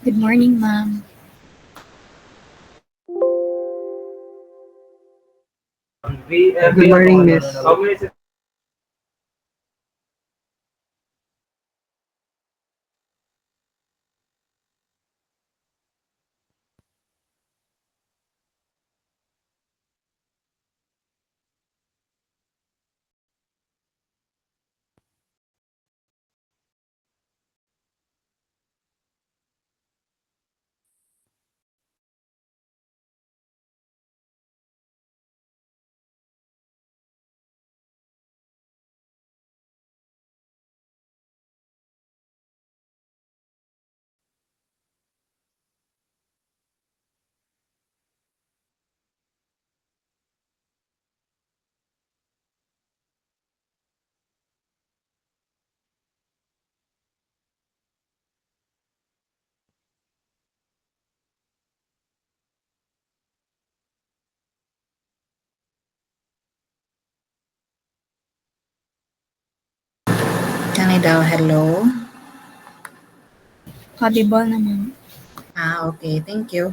Good morning, ma'am. Good morning, miss. Kani daw, hello? Audible na, ma'am. Okay. Thank you.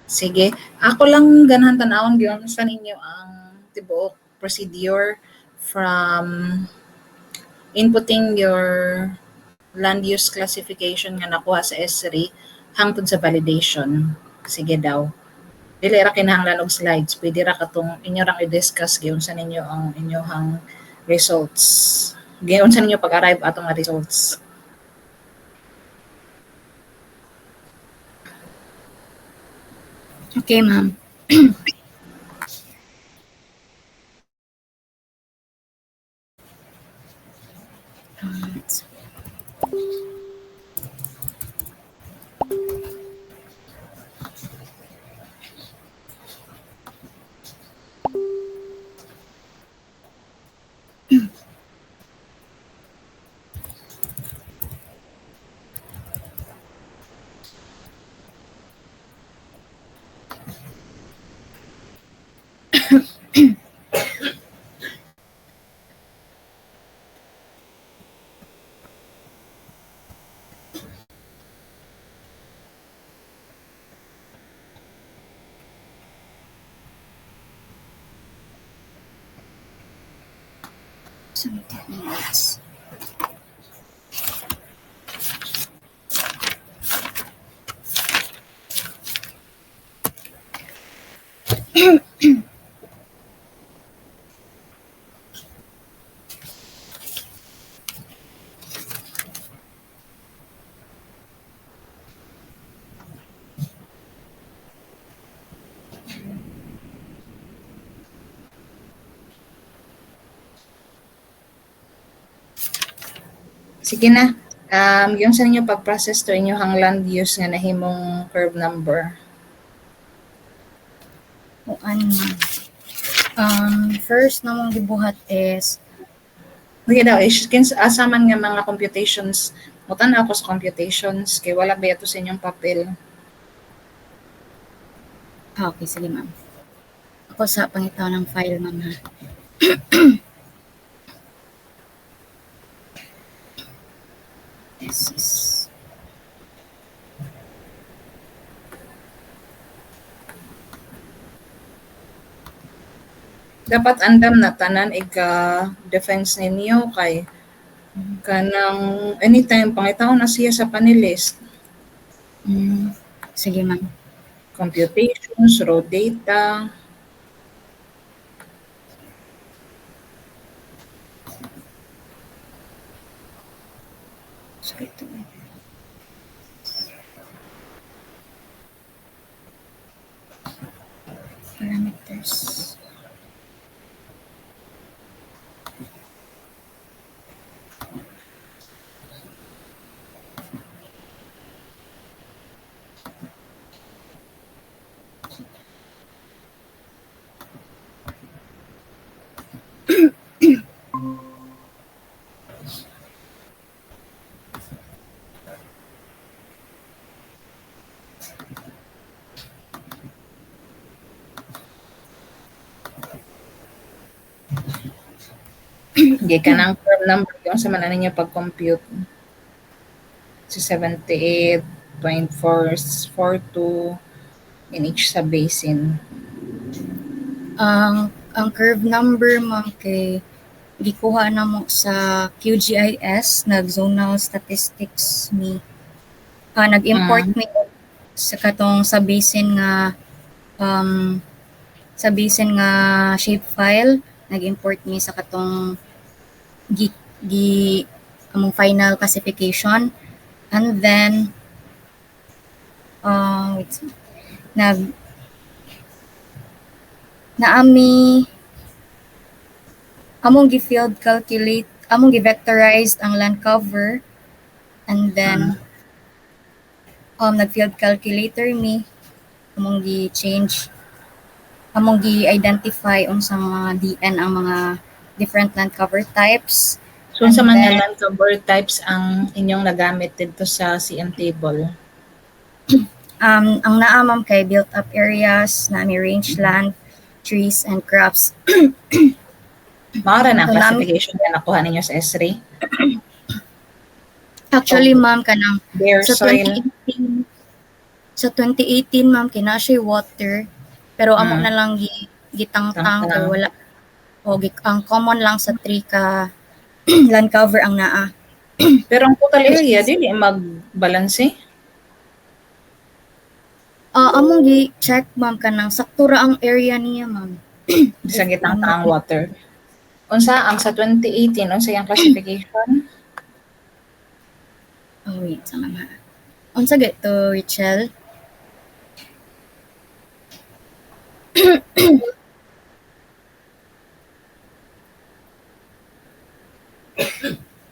Sige. Ako lang ganahan tan-awon gyud sa ninyo ang tibuok procedure from inputting your land use classification nga nakuha sa S3 hangtod sa validation. Sige daw. Dili ra kinahanglan og slides. Pwede ra katong inyo rang i-discuss gyud sa ninyo ang inyohang results. Gayon sa ninyo pag-arrive atong nga results. Okay, ma'am. Minutes. Sige na. Yung sa ninyo pag-process to inyohang land use nga nahimong curve number. O ano, ma'am. First namong gibuhat is Sige daw, asaman nga mga computations. Mutan ako sa computations kay wala ba ito sa inyong papel. okay, sige, ma'am. Ako sa pangitaw ng file, ma'am, ha. This is Dapat andam na tanan ika defense ninyo kay kanang anytime pangitaon na siya sa panelist. sige, ma'am. Computations, raw data. Sorry to parameters. Di ka ng curve number yung sa manan ninyo pag-compute. 78.442 in each sa basin. Ang curve number, ma'am, kay gikuha na mo sa QGIS, nag-zonal statistics ni. Nag-import mi sa katong sa basin nga shapefile, nag-import mi sa katong among final classification, and then among gi-field calculate, among gi-vectorize ang land cover, and then nag-field calculator mi, among gi-identify unsang mga DN ang mga different land cover types. So, sa mga land cover types ang inyong nagamit dito sa CM table? Ang naa, ma'am, kay built-up areas, na may rangeland, trees, and crops. Maara na ang classification na nakuha ninyo sa S3? Actually, ma'am, kanang Bare soil? Sa 2018, ma'am, kina siya water, pero amo na lang gitangtang, kay wala. Ang common lang sa 3 ka land cover ang naa. Pero ang total area, dili mag-balanse? Among gi-check, ma'am, kanang saktura ang area niya, ma'am. Sa gitang ang water. Unsa ang sa 2018, unsa yung classification? Wait, sa mga. Unsa to, Richelle?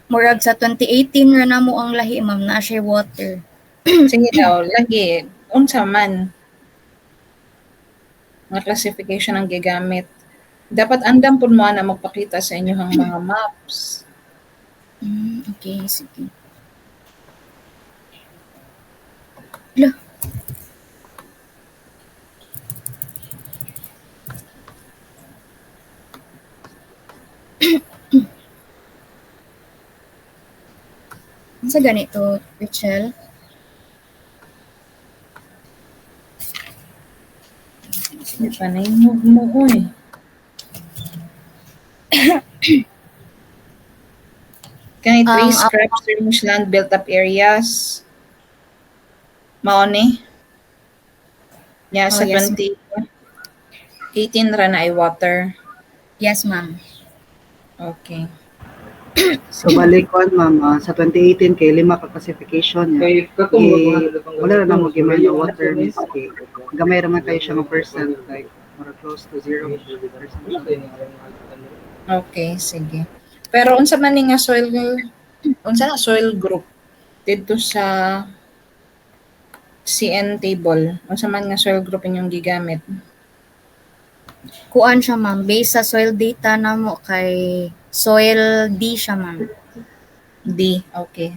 Murag sa 2018 ra namo ang lahi, ma'am, na siya water. Sige daw, lagi, unsa man nga classification ang gigamit. Dapat andam pud mo na magpakita sa inyong mga maps. Okay, sige. Sa ganito, Richelle? Sige pa na mo, oy. Kani trees, crops, rangeland, built-up areas. Mao ni? Yeah, sa yes, 2018 ra na ay water. Yes, ma'am. Okay. So balik ko, ma'am, sa 2018 kay 5 ka classification niya. Wala na mo gimay na water miss kay gamay ra man kayo siya nga percent, like more close to 0%. Okay, sige. Pero unsa man ni nga soil group dito sa CN table? Unsa man nga soil group inyong gigamit? Kuan siya, ma'am, based sa soil data namo kay soil D siya, ma'am. D, okay.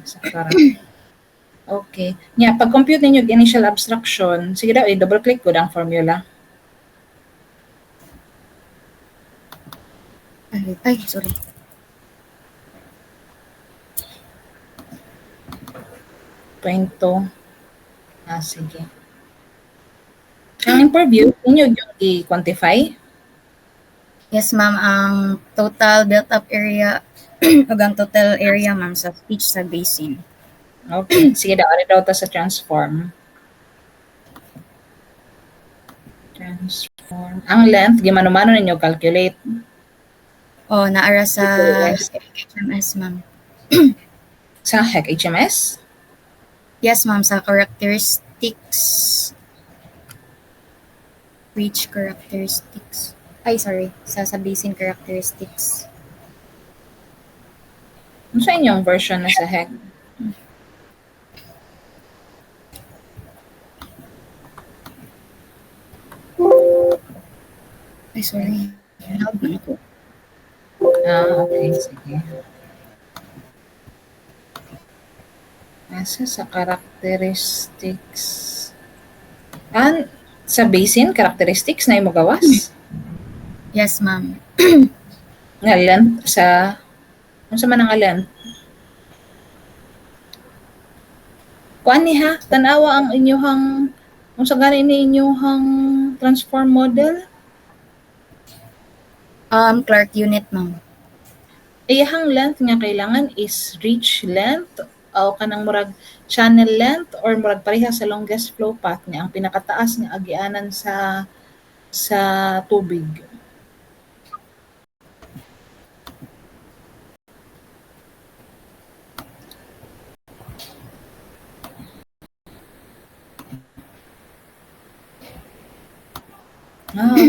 Okay. Nya, pag-compute ninyo initial abstraction, sige daw, double click ko ang formula. Ay, sorry. Sige. Ang purview, inyo yung i-quantify? Yes, ma'am, ang total built-up area ug ang total area, ma'am, sa each sa basin. Okay. Sige daw, ano daw ta sa transform? Ang length, gimano-mano ninyo calculate? Naara sa HMS, ma'am. Sa HMS? Yes, ma'am, sa characteristics. Reach characteristics. Ay, sorry. Sa basin characteristics. Ano sa inyong version na sa HEC? Ay, sorry. Loud man ako. Okay. Sige. Nasa sa characteristics. Sa basin, characteristics na yung magawas? Yes, ma'am. Nga length sa... Ano sa man ang length? Kuan ni ha, tanawa ang inyong unsa gani ni inyong transform model? Clark unit, ma'am. Iyahang length nga kailangan is reach length o kanang murag channel length or murag pareha sa longest flow path nga ang pinakataas nga agianan sa tubig.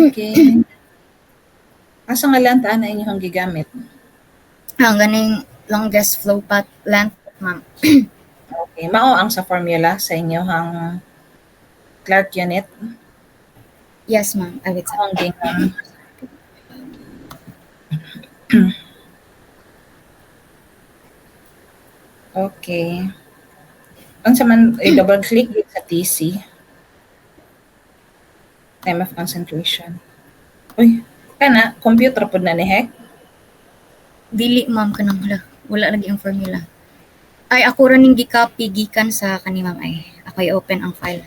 Okay. Asa nga length ana inyong gigamit? Ang ganing longest flow path length, ma'am. Okay, mao ang sa formula sa inyong Clark unit. Yes, ma'am. I would say. Ang gingang Okay. Unsa man double click gid sa TC. Time of concentration. Uy, kana computer pud na ni Hek. Dili, ma'am, kanang wala lagi ang formula. Ay, ako rin yung gi-copy gikan sa kani, ma'am. Ay, ako i-open ang file.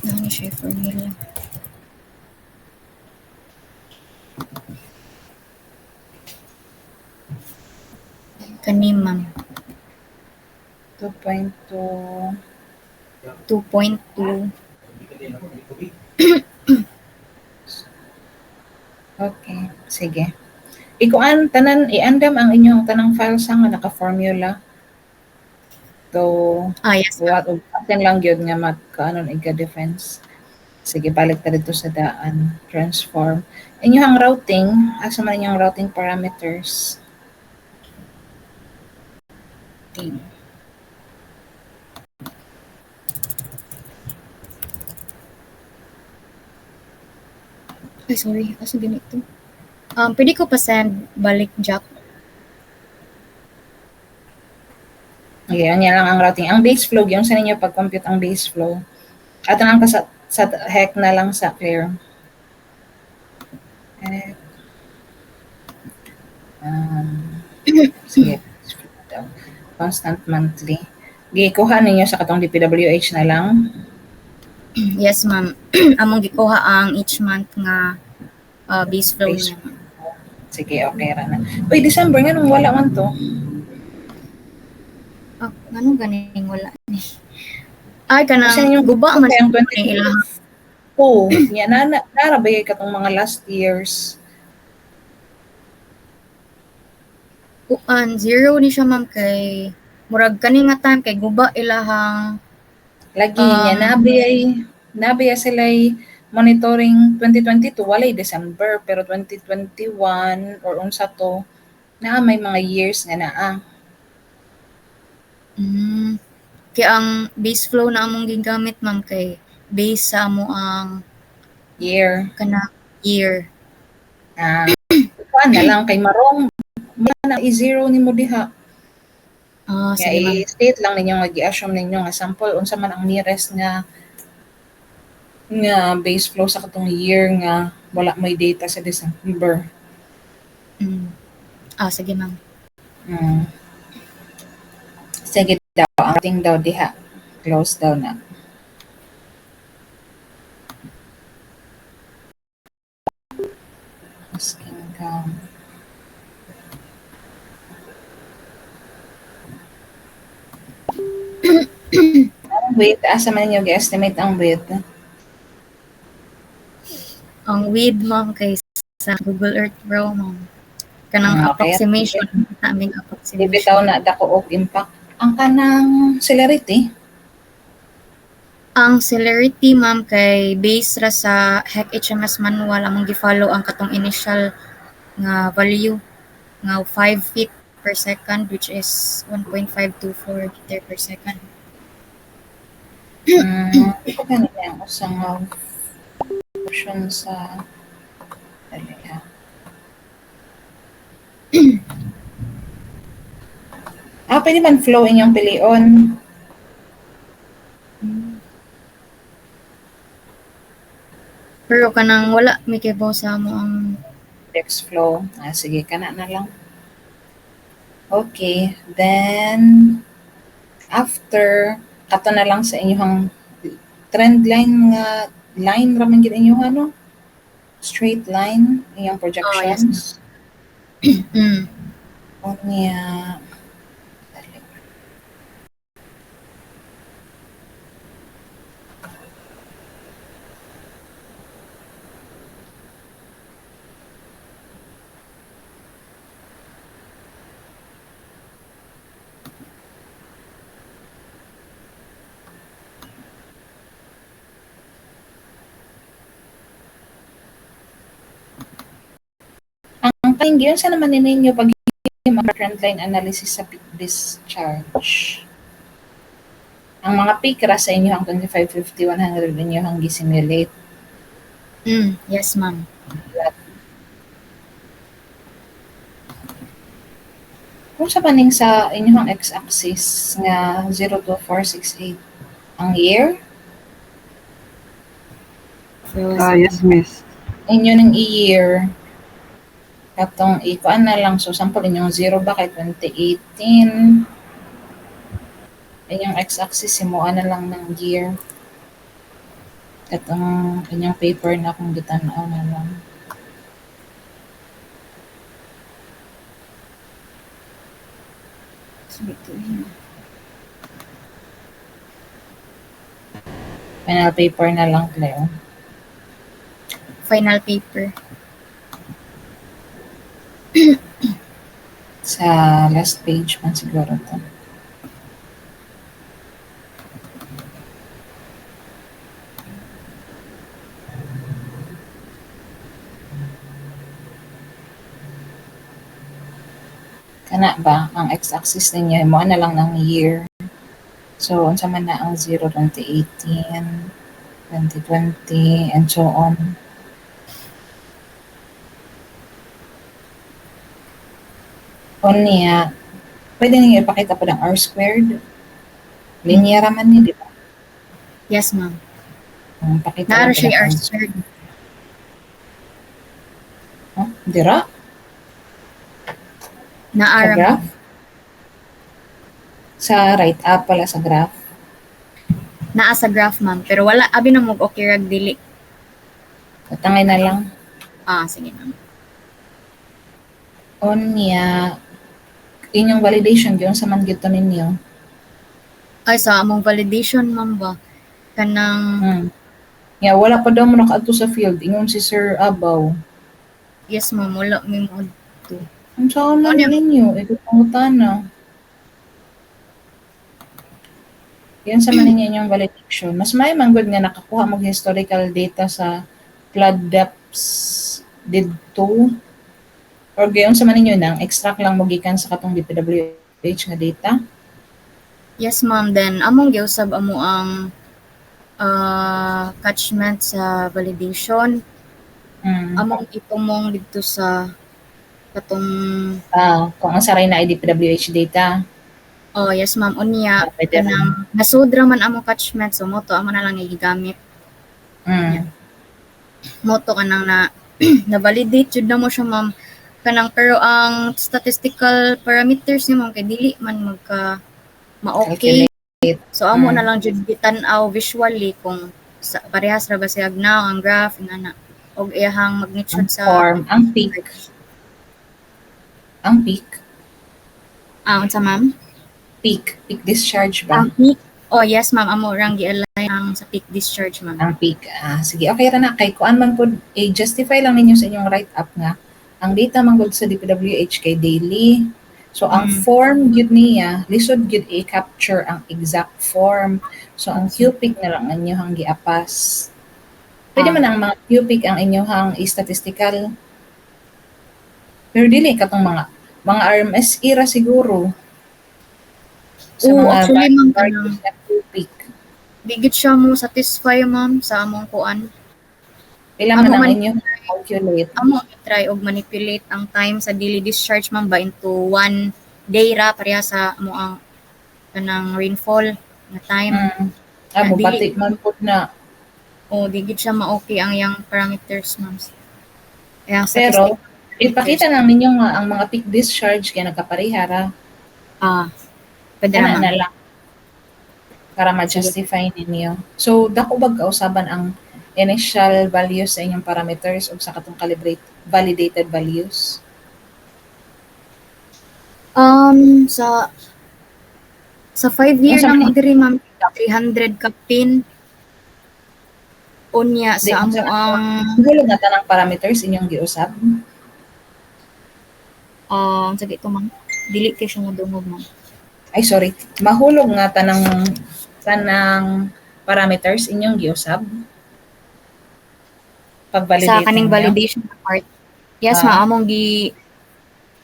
Ano siya yung formula? Kani, ma'am. 2.2 2.2. Okay, sige. Ikuan tanan i-andam ang inyong tanang files nga naka-formula. So, Yes, ma'am. what atin lang gyud nga magkaanon iga defense. Sige, balik ta dito sa daan. Transform. Inyong routing, asa man inyong routing parameters? Okay. Ay, sorry. Asa ganito? Pwede ko pa send balik, Jack. Okay, yan lang ang routing. Ang base flow, yung sa ninyo pag-compute ang base flow. At lang ka sa heck na lang sa clear. Sige. Constant monthly. Gikuha ninyo sa katong DPWH na lang. Yes, ma'am. Among gikuha ang each month nga base flow Base niya. Sige, okay ra na. Uy, December nga nung wala man to. Ganun ganing wala ni. Ay, kanang Kasi yung guba man ang sa ni ilang. Oh, yan narabay katong mga last years. Zero ni siya, ma'am, kay murag kani nga time kay guba ilahang Lagi niya nabiyay sila'y monitoring 2022 walay December pero 2021 or unsa to na may mga years nga naa. Kaya ang base flow na among gigamit, ma'am, kay base sa amo ang Year. kana year. Kuan na lang kay marong na i-zero ni mo diha. Sige, ma'am. I-state lang ninyo nga gi-assume ninyo nga sample unsa man ang nearest nga base flow sa katong year nga wala may data sa December. Sige, ma'am. Sige daw, ang ating daw diha. Close daw na. Asking count. Width, asa man ninyo gi-estimate ang width? Ang width, ma'am, kay sa Google Earth Pro, ma'am. Kanang approximation. Naming approximation. Bitaw na dako og impact. Ang kanang celerity? Ang celerity, ma'am, kay base ra sa HEC HMS manual among gi-follow ang katong initial nga value nga 5 feet per second, which is 1.524 meter per second. Ito ganito ang usang option sa pwede man flow inyong pilion. Pero kanang wala may kibaw sa mo ang Dex flow. Sige, kana na lang. Okay, then after kato na lang sa inyong trend line nga line ra man gid inyong ano? Straight line iyang projections. mm. Unya ang kainggiyon sa naman ninyo pag trendline analysis sa peak discharge. Ang mga peak ra sa inyo ang 25, 50, 100 ninyo ang gisimulate. Yes, ma'am. Kung sa paning sa inyong x-axis nga 0 to 468 ang year, So, Yes, miss. inyo ng year katong ikuan na lang. So, sample inyong 0 ba kay 2018. Inyong x-axis, simuan na lang ng year. Katong inyong paper na kung gitanaw na lang. Final paper na lang, Cleo. final paper. Sa last page man siguro to. Kana ba ang x-axis ninyo mo na lang ng year. So unsa man na ang 0 2018, 2020 and so on. Unya, pwede ninyo ipakita po ng R squared. Linear man ni, di ba? Yes, ma'am. Pakita Naaro lang po siya ng R squared. Dira? Sa Naara, graph? ma'am. Sa right up pala sa graph. Naa sa graph, ma'am. Pero wala, abi na mong okay rag dili. Tangay na lang. Sige, ma'am. Unya, inyong validation, yun sa man gito ninyo. Ay, sa among validation, ma'am ba? Kanang, Yeah, wala pa daw mo nakaadto sa field. Ingon si Sir Abaw. yes, ma'am, wala may mo to. Ang saan man ninyo, ito pangutana. Yan sa man ninyo inyong validation. Mas may manggod nga nakakuha mo historical data sa flood depths didto. Or gayon sa man ninyo nang extract lang mo gikan sa katong DPWH nga data. Yes, ma'am. Then, among giusab amo ang catchment sa validation. Among itumong dito sa katong Kung ang saray na ay DPWH data. yes, ma'am. Unya, Pwede rin. kanang nasudra man among catchment. So, moto amo na lang gigamit. Moto kanang na-validate jud na mo siya, ma'am. Kanang pero ang statistical parameters ni ma'am kay dili man magka ma-okay. So amo na lang jud gitan-aw visually kung parehas ra ba siya agnaw ang graph ngana og iyahang magnitude sa form, ang peak. Ang peak. Unsa, ma'am? Peak discharge ba? Ang peak. Yes, ma'am, amo rang gi-align ang sa peak discharge, ma'am. Ang peak. Sige, okay ra na. Kay kuan man pod, justify lang ninyo sa inyong write-up nga. Ang data man pod sa DPWH kay daily. So, ang form gyud niya, lisod gyud i-capture ang exact form. So, ang QPIC na lang ang inyong giapas. Pwede man ang mga QPIC ang inyong statistical. Pero dili katong mga RMS era siguro. Sa mga actually, ma'am, values na QPIC. Digit siya mo satisfy, ma'am, sa among kuan. Ilang man ang inyong calculate. Amo try og manipulate ang time sa daily discharge, ma'am, ba into 1 day ra pareha sa amo ang kanang rainfall na time. Amo batik man pud na O di gid siya ma-okay ang yang parameters, ma'am. Yang Pero statistic ipakita lang ninyo nga ang mga peak discharge kay nagkaparehara. pwede Kana naman. na lang para ma-justify ninyo. So, dako bag kausaban ang initial values sa inyong parameters ug sa katong validated values? Sa 5-year Unsa na man mo diri, ma'am, 300 ka pin. Unya Di, sa amo unsa man ang hulog nga tanang parameters inyong giusab? sige ito, ma'am. Dili kay siya madungog, ma'am. Ay, sorry. Mahulog nga tanang parameters inyong giusab? Sa Pag-validate kaning ninyo? validation part. Yes, Ah. ma'am,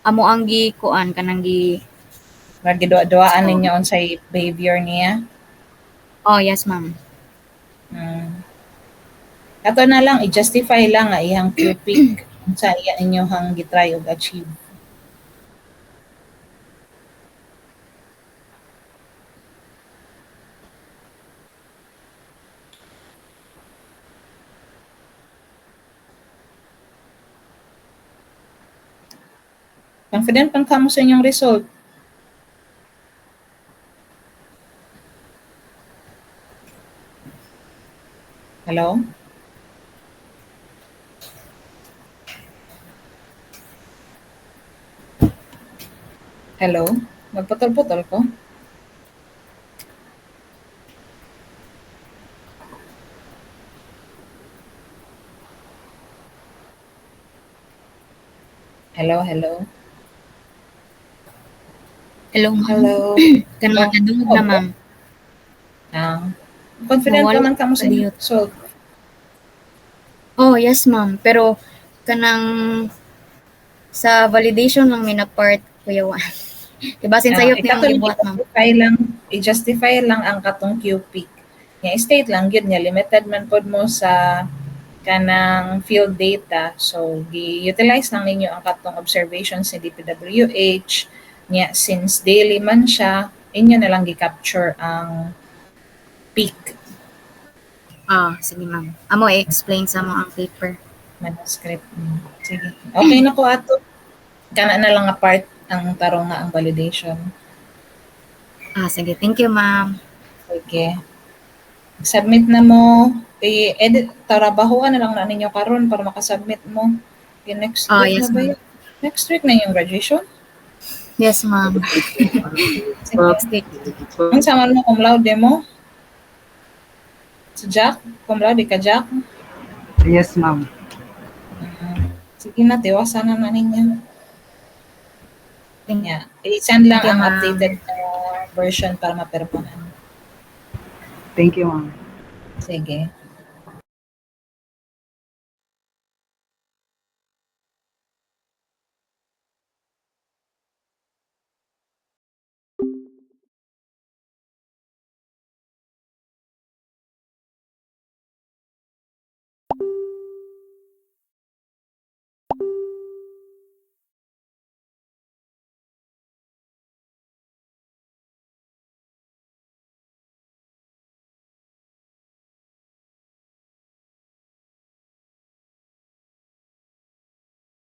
amo ang gi kuan kanang gi Magidua-duaan So, ninyo unsay behavior niya? yes, ma'am. Ato na lang, i-justify lang nga iyang QPIC sa iya inyong gitry ug achieve. Confident man kamo sa inyong result. Hello? Hello? Magputol-putol ko? Hello, hello? Hello, ma'am. Hello? Kanang nadungog na, ma'am. Confident ka Nawala man kamo sa inyong diyot. result. Yes, ma'am. Pero kanang sa validation lang may na part, Kuya Juan. Diba, sinsayop niyo ang Ikato gibuhat, ma'am. i-justify lang ang katong QPIC. Nga state lang gyud nga limited man pod mo sa kanang field data. So, gi-utilize lang ninyo ang katong observations ni DPWH. Nga, since daily man siya, inyo na lang gi-capture ang peak Sige, ma'am. Amo i-explain sa mo ang paper. manuscript. Sige. Okay na ko ato. Kana na lang nga part ang tarong nga ang validation. Sige. Thank you, ma'am. Okay. Submit na mo. I-edit, tarabahuan na lang na ninyo karon para makasubmit mo. Okay, next week Yes, na ba ma'am. yun? Next week na yung graduation? Yes, ma'am. Sige. Next week. Ang sama mo cum laude mo? Sa Jack? Cum laude ka, Jack? Yes, ma'am. Sige na, tiwasan na ninyo. Thank Yeah. I-send lang Thank you, ang ma'am. updated version para mapirmahan. Thank you, ma'am. Sige.